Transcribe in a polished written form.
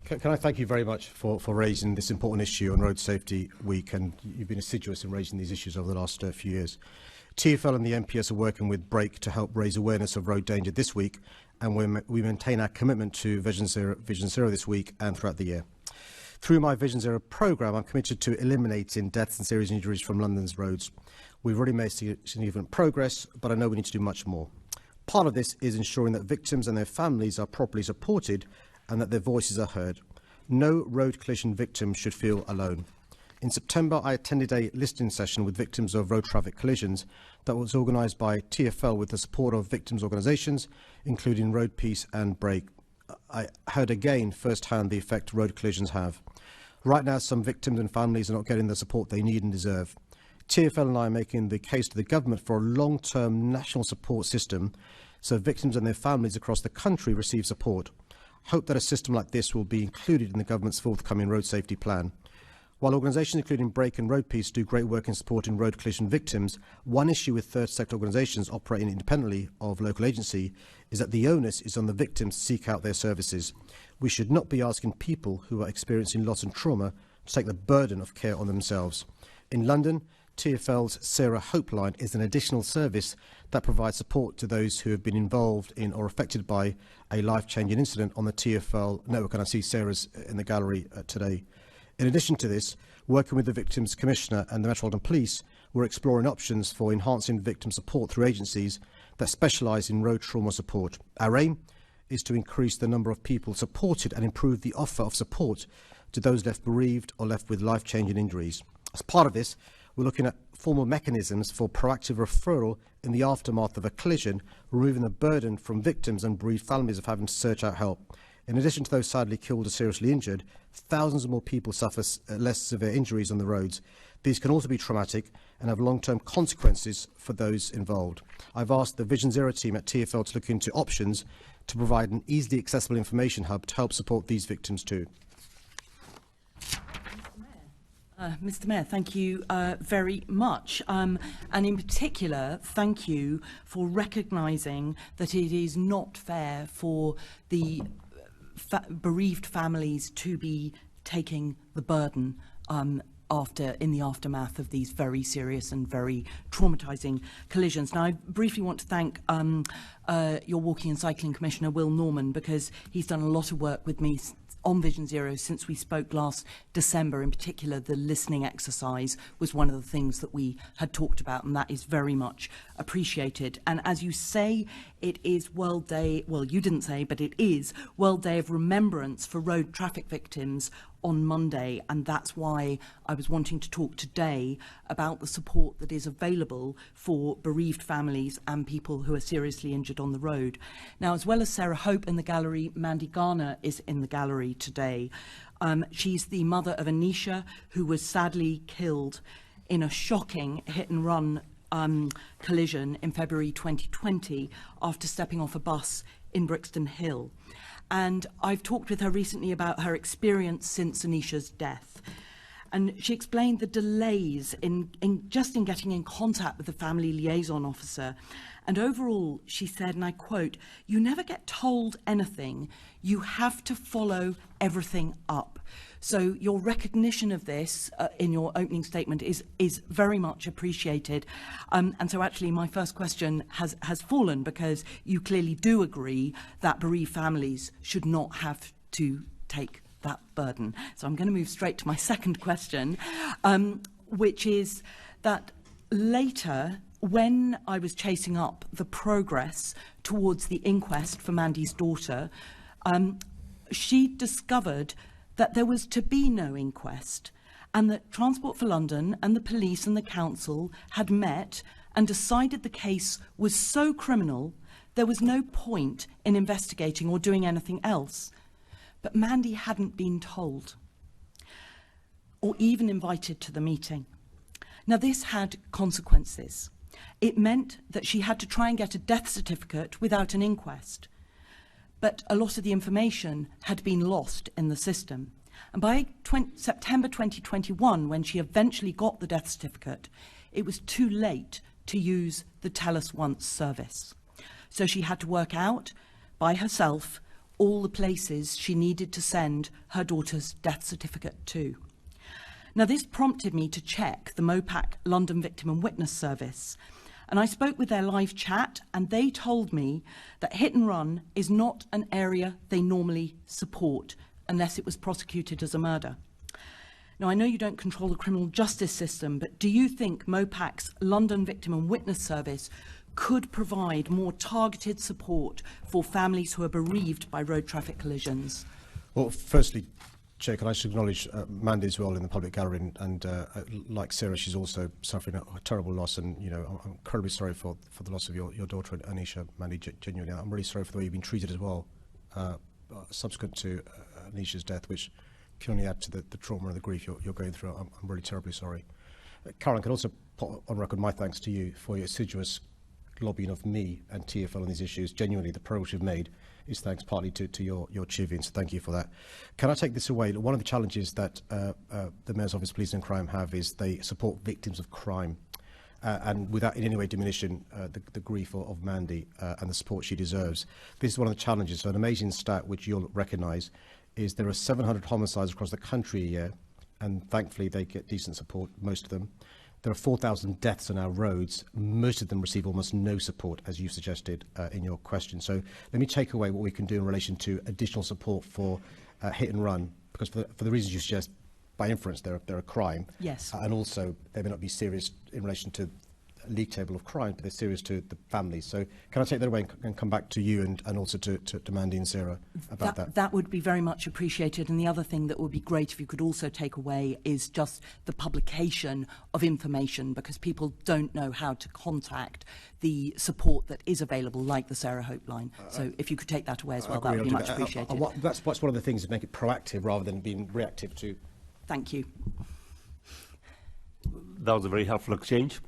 Can I thank you very much for raising this important issue on Road Safety Week, and you've been assiduous in raising these issues over the last few years. TfL and the MPS are working with BREAK to help raise awareness of road danger this week, and we maintain our commitment to Vision Zero this week and throughout the year. Through my Vision Zero programme, I'm committed to eliminating deaths and serious injuries from London's roads. We've already made significant progress, but I know we need to do much more. Part of this is ensuring that victims and their families are properly supported and that their voices are heard. No road collision victim should feel alone. In September, I attended a listening session with victims of road traffic collisions that was organised by TfL with the support of victims' organisations, including Road Peace and BREAK. I heard again firsthand the effect road collisions have. Right now, some victims and families are not getting the support they need and deserve. TfL and I are making the case to the government for a long-term national support system so victims and their families across the country receive support. Hope that a system like this will be included in the government's forthcoming road safety plan. While organisations including BREAK and Road Peace do great work in supporting road collision victims, one issue with third sector organisations operating independently of local agency is that the onus is on the victims to seek out their services. We should not be asking people who are experiencing loss and trauma to take the burden of care on themselves. In London, TfL's Sarah Hope Line is an additional service that provides support to those who have been involved in or affected by a life-changing incident on the TfL network, and I see Sarah's in the gallery today. In addition to this, working with the Victims Commissioner and the Metropolitan Police, we're exploring options for enhancing victim support through agencies that specialise in road trauma support. Our aim is to increase the number of people supported and improve the offer of support to those left bereaved or left with life-changing injuries. As part of this, we're looking at formal mechanisms for proactive referral in the aftermath of a collision, removing the burden from victims and bereaved families of having to search out help. In addition to those sadly killed or seriously injured, thousands more people suffer less severe injuries on the roads. These can also be traumatic and have long-term consequences for those involved. I've asked the Vision Zero team at TfL to look into options to provide an easily accessible information hub to help support these victims too. Mr. Mayor, thank you very much. And in particular, thank you for recognising that it is not fair for the bereaved families to be taking the burden in the aftermath of these very serious and very traumatising collisions. Now, I briefly want to thank your Walking and Cycling Commissioner, Will Norman, because he's done a lot of work with me on Vision Zero since we spoke last December. In particular, the listening exercise was one of the things that we had talked about, and that is very much appreciated. And as you say, it is World Day, well, you didn't say, but it is World Day of Remembrance for road traffic victims on Monday, and that's why I was wanting to talk today about the support that is available for bereaved families and people who are seriously injured on the road. Now, as well as Sarah Hope in the gallery, Mandy Garner is in the gallery today. She's the mother of Anisha, who was sadly killed in a shocking hit-and-run collision in February 2020 after stepping off a bus in Brixton Hill. And I've talked with her recently about her experience since Anisha's death. And she explained the delays in getting in contact with the family liaison officer. And overall, she said, and I quote, "You never get told anything. You have to follow everything up." So your recognition of this in your opening statement is very much appreciated. And so actually my first question has fallen, because you clearly do agree that bereaved families should not have to take that burden. So I'm going to move straight to my second question, which is that later, when I was chasing up the progress towards the inquest for Mandy's daughter, she discovered that there was to be no inquest, and that Transport for London and the police and the council had met and decided the case was so criminal there was no point in investigating or doing anything else. But Mandy hadn't been told or even invited to the meeting. Now, this had consequences. It meant that she had to try and get a death certificate without an inquest. But a lot of the information had been lost in the system. And by September 2021, when she eventually got the death certificate, it was too late to use the Tell Us Once service. So she had to work out by herself all the places she needed to send her daughter's death certificate to. Now, this prompted me to check the MOPAC London Victim and Witness Service, and I spoke with their live chat, and they told me that hit and run is not an area they normally support unless it was prosecuted as a murder. Now, I know you don't control the criminal justice system, but do you think MOPAC's London Victim and Witness Service could provide more targeted support for families who are bereaved by road traffic collisions? Well, firstly, Chair, can I just acknowledge Mandy as well in the public gallery, and like Sarah, she's also suffering a terrible loss, and I'm incredibly sorry for the loss of your daughter, Anisha. Mandy, genuinely, I'm really sorry for the way you've been treated as well, subsequent to Anisha's death, which can only add to the trauma and the grief you're going through. I'm really terribly sorry. Karen, can also put on record my thanks to you for your assiduous lobbying of me and TfL on these issues. Genuinely, the progress you've made is thanks partly to your achieving, so thank you for that. Can I take this away? One of the challenges that the Mayor's Office of Police and Crime have is they support victims of crime, and without in any way diminishing the grief of Mandy and the support she deserves. This is one of the challenges. So an amazing stat which you'll recognise is there are 700 homicides across the country a year, and thankfully they get decent support, most of them. There are 4,000 deaths on our roads. Most of them receive almost no support, as you suggested in your question. So let me take away what we can do in relation to additional support for hit and run, because for the reasons you suggest, by inference, they're a crime. Yes. And also, they may not be serious in relation to a league table of crime, but they're serious to the families. So can I take that away and come back to you and also to Mandy and Sarah about that? That would be very much appreciated. And the other thing that would be great if you could also take away is just the publication of information, because people don't know how to contact the support that is available, like the Sarah Hope line. So if you could take that away as well, that would be much appreciated. That's one of the things, to make it proactive rather than being reactive to. Thank you. That was a very helpful exchange.